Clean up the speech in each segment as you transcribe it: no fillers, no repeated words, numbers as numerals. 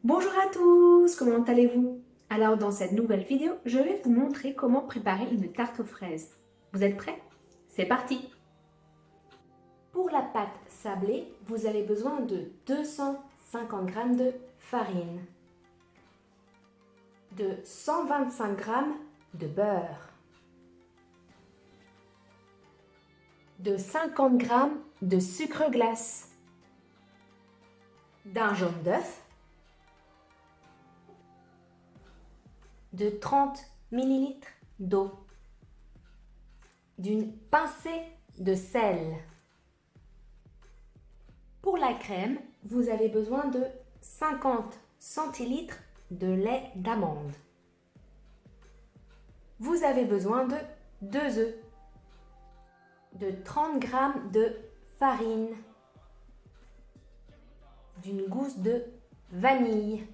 Bonjour à tous, comment allez-vous? Alors dans cette nouvelle vidéo, je vais vous montrer comment préparer une tarte aux fraises. Vous êtes prêts? C'est parti! Pour la pâte sablée, vous avez besoin de 250 g de farine, de 125 g de beurre, de 50 g de sucre glace, d'un jaune d'œuf, de 30 ml d'eau, d'une pincée de sel. Pour la crème, vous avez besoin de 50 centilitres de lait d'amande. Vous avez besoin de 2 œufs, de 30 g de farine, d'une gousse de vanille,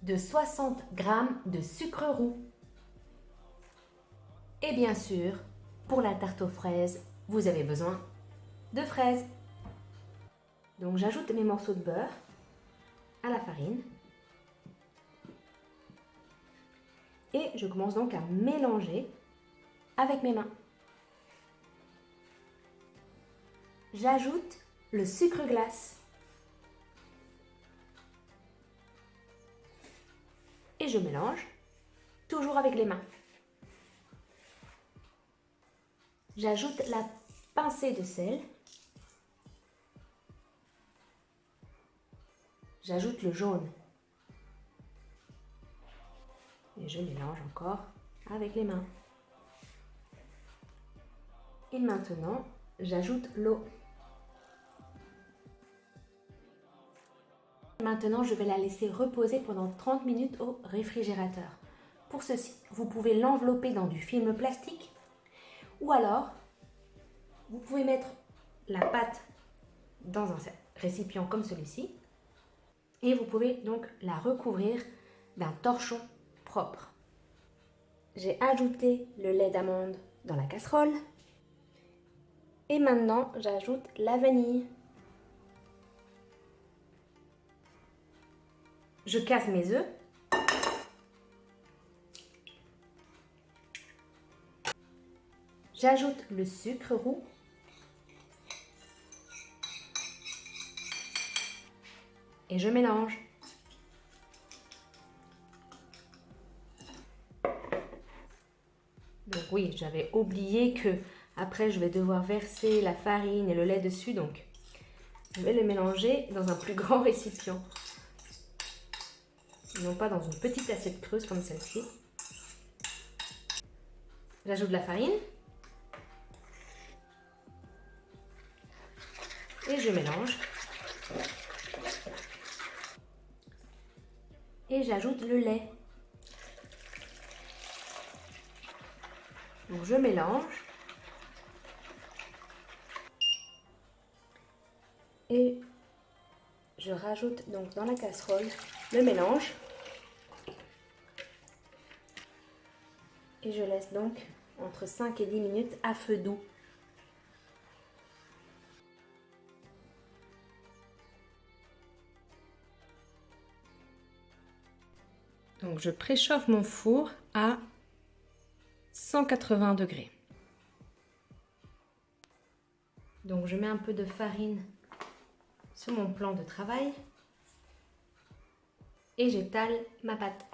de 60 g de sucre roux. Et bien sûr, pour la tarte aux fraises, vous avez besoin de fraises. Donc j'ajoute mes morceaux de beurre à la farine. Et je commence donc à mélanger avec mes mains. J'ajoute le sucre glace. Et je mélange, toujours avec les mains. J'ajoute la pincée de sel. J'ajoute le jaune. Et je mélange encore avec les mains. Et maintenant, j'ajoute l'eau. Maintenant, je vais la laisser reposer pendant 30 minutes au réfrigérateur. Pour ceci, vous pouvez l'envelopper dans du film plastique ou alors, vous pouvez mettre la pâte dans un récipient comme celui-ci et vous pouvez donc la recouvrir d'un torchon propre. J'ai ajouté le lait d'amande dans la casserole et maintenant j'ajoute la vanille. Je casse mes œufs. J'ajoute le sucre roux. Et je mélange. Donc oui, j'avais oublié que après je vais devoir verser la farine et le lait dessus, donc je vais le mélanger dans un plus grand récipient. Non pas dans une petite assiette creuse comme celle-ci. J'ajoute de la farine. Et je mélange. Et j'ajoute le lait. Donc je mélange. Et je rajoute donc dans la casserole le mélange. Et je laisse donc entre 5 et 10 minutes à feu doux. Donc je préchauffe mon four à 180 degrés. Donc je mets un peu de farine sur mon plan de travail et j'étale ma pâte.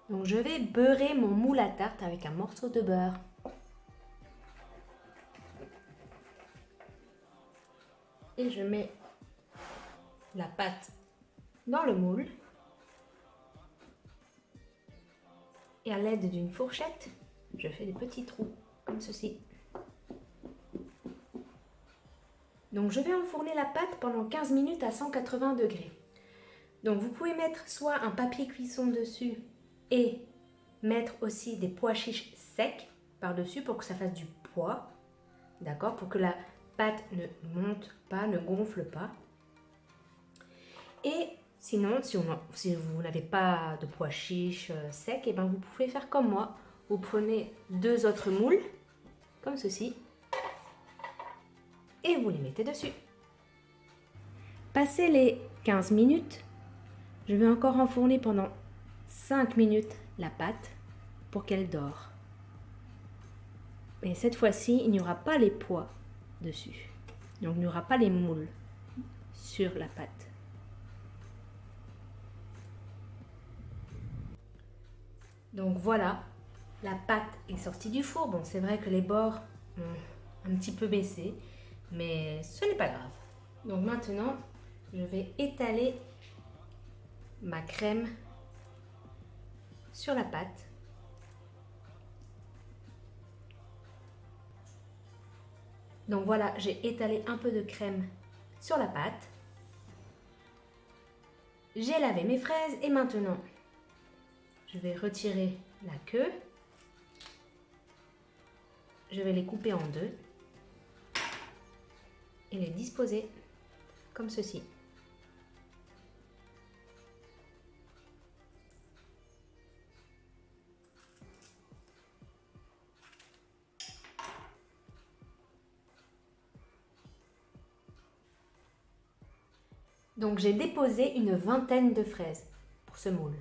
Donc je vais beurrer mon moule à tarte avec un morceau de beurre. Et je mets la pâte dans le moule. Et à l'aide d'une fourchette, je fais des petits trous, comme ceci. Donc je vais enfourner la pâte pendant 15 minutes à 180 degrés. Donc vous pouvez mettre soit un papier cuisson dessus et mettre aussi des pois chiches secs par-dessus pour que ça fasse du pois. D'accord? Pour que la pâte ne monte pas, ne gonfle pas. Et sinon, si vous n'avez pas de pois chiches secs, et ben vous pouvez faire comme moi. Vous prenez 2 autres moules, comme ceci. et vous les mettez dessus. Passé les 15 minutes, je vais encore enfourner pendant 5 minutes la pâte pour qu'elle dore. Et cette fois-ci, il n'y aura pas les pois dessus. Donc il n'y aura pas les moules sur la pâte. Donc voilà, la pâte est sortie du four. Bon, c'est vrai que les bords ont un petit peu baissé, mais ce n'est pas grave. Donc maintenant, je vais étaler ma crème sur la pâte. Donc voilà, j'ai étalé un peu de crème sur la pâte. J'ai lavé mes fraises et maintenant, je vais retirer la queue. Je vais les couper en deux et les disposer comme ceci. Donc j'ai déposé une vingtaine de fraises pour ce moule.